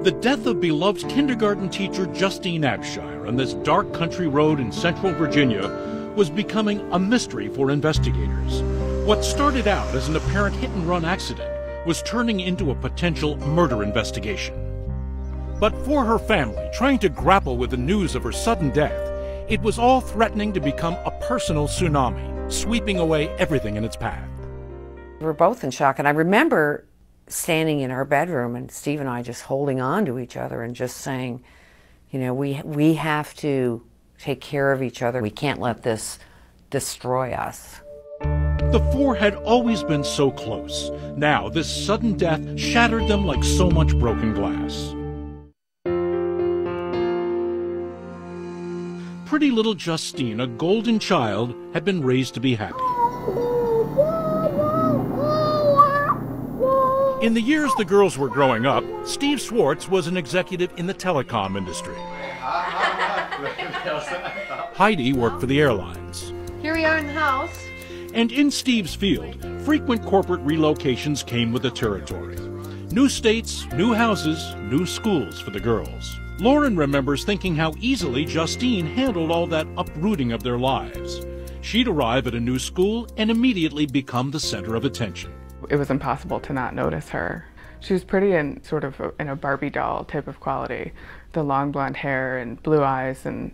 The death of beloved kindergarten teacher Justine Abshire on this dark country road in central Virginia was becoming a mystery for investigators. What started out as an apparent hit-and-run accident was turning into a potential murder investigation. But for her family, trying to grapple with the news of her sudden death, it was all threatening to become a personal tsunami, sweeping away everything in its path. We were both in shock, and I remember standing in our bedroom and Steve and I just holding on to each other and just saying, you know, we have to take care of each other. We can't let this destroy us. The four had always been so close. Now, this sudden death shattered them like so much broken glass. Pretty little Justine, a golden child, had been raised to be happy. In the years the girls were growing up, Steve Swartz was an executive in the telecom industry. Heidi worked for the airlines. Here we are in the house. And in Steve's field, frequent corporate relocations came with the territory. New states, new houses, new schools for the girls. Lauren remembers thinking how easily Justine handled all that uprooting of their lives. She'd arrive at a new school and immediately become the center of attention. It was impossible to not notice her. She was pretty in sort of in a Barbie doll type of quality. The long blonde hair and blue eyes and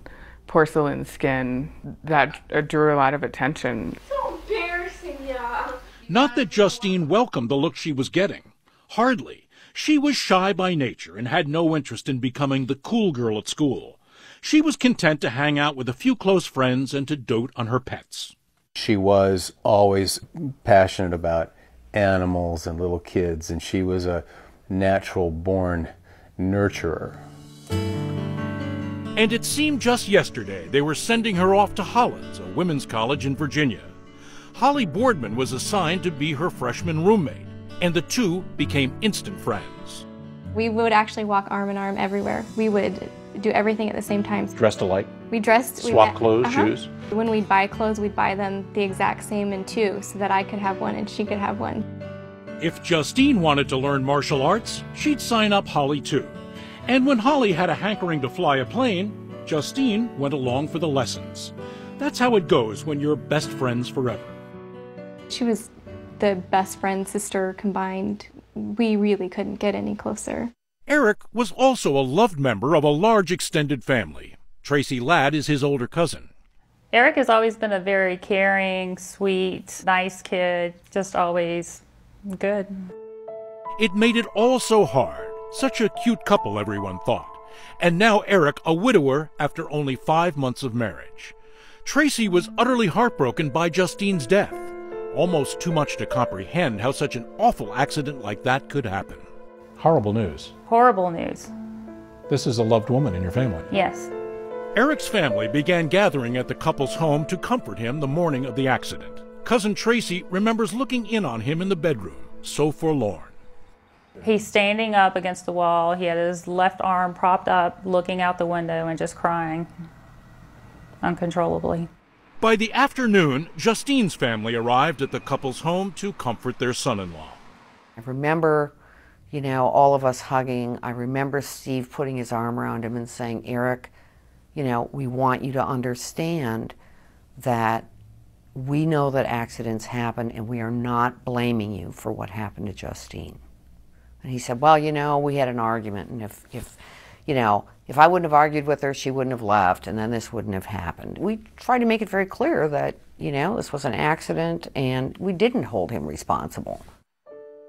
porcelain skin, that drew a lot of attention. So embarrassing, yeah. Not that Justine welcomed the look she was getting. Hardly. She was shy by nature and had no interest in becoming the cool girl at school. She was content to hang out with a few close friends and to dote on her pets. She was always passionate about animals and little kids, and she was a natural-born nurturer. And it seemed just yesterday they were sending her off to Hollins, a women's college in Virginia. Holly Boardman was assigned to be her freshman roommate, and the two became instant friends. We would actually walk arm in arm everywhere. We would do everything at the same time. Dressed alike? We dressed. Swap clothes, shoes? When we'd buy clothes, we'd buy them the exact same in two so that I could have one and she could have one. If Justine wanted to learn martial arts, she'd sign up Holly too. And when Holly had a hankering to fly a plane, Justine went along for the lessons. That's how it goes when you're best friends forever. She was the best friend, sister combined. We really couldn't get any closer. Eric was also a loved member of a large extended family. Tracy Ladd is his older cousin. Eric has always been a very caring, sweet, nice kid, just always good. It made it all so hard. Such a cute couple, everyone thought. And now Eric, a widower after only 5 months of marriage. Tracy was utterly heartbroken by Justine's death. Almost too much to comprehend how such an awful accident like that could happen. Horrible news. Horrible news. This is a loved woman in your family. Yes. Eric's family began gathering at the couple's home to comfort him the morning of the accident. Cousin Tracy remembers looking in on him in the bedroom, so forlorn. He's standing up against the wall. He had his left arm propped up, looking out the window and just crying uncontrollably. By the afternoon, Justine's family arrived at the couple's home to comfort their son-in-law. I remember, you know, all of us hugging. I remember Steve putting his arm around him and saying, Eric, you know, we want you to understand that we know that accidents happen and we are not blaming you for what happened to Justine. And he said, well, you know, we had an argument, and if I wouldn't have argued with her, she wouldn't have left, and then this wouldn't have happened. We tried to make it very clear that, you know, this was an accident, and we didn't hold him responsible.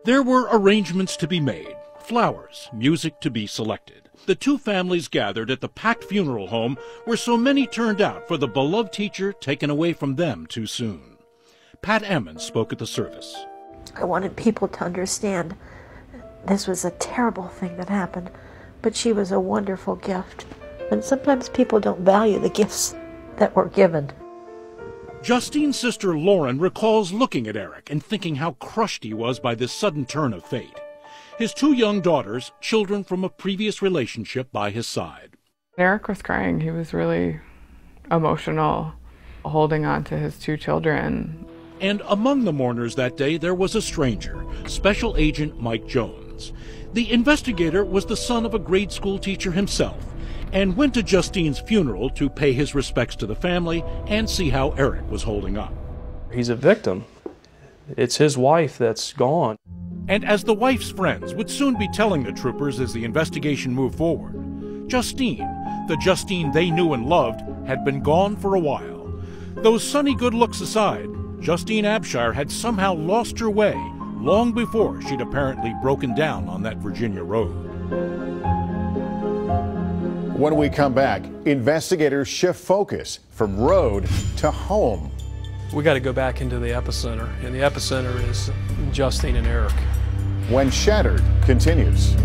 There were arrangements to be made, flowers, music to be selected. The two families gathered at the packed funeral home where so many turned out for the beloved teacher taken away from them too soon. Pat Emmons spoke at the service. I wanted people to understand this was a terrible thing that happened, but she was a wonderful gift. And sometimes people don't value the gifts that were given. Justine's sister Lauren recalls looking at Eric and thinking how crushed he was by this sudden turn of fate. His two young daughters, children from a previous relationship, by his side. Eric was crying. He was really emotional, holding on to his two children. And among the mourners that day, there was a stranger, Special Agent Mike Jones. The investigator was the son of a grade school teacher himself and went to Justine's funeral to pay his respects to the family and see how Eric was holding up. He's a victim. It's his wife that's gone. And as the wife's friends would soon be telling the troopers as the investigation moved forward, Justine, the Justine they knew and loved, had been gone for a while. Those sunny good looks aside, Justine Abshire had somehow lost her way long before she'd apparently broken down on that Virginia road. When we come back, investigators shift focus from road to home. We got to go back into the epicenter, and the epicenter is Justine and Eric. When Shattered continues.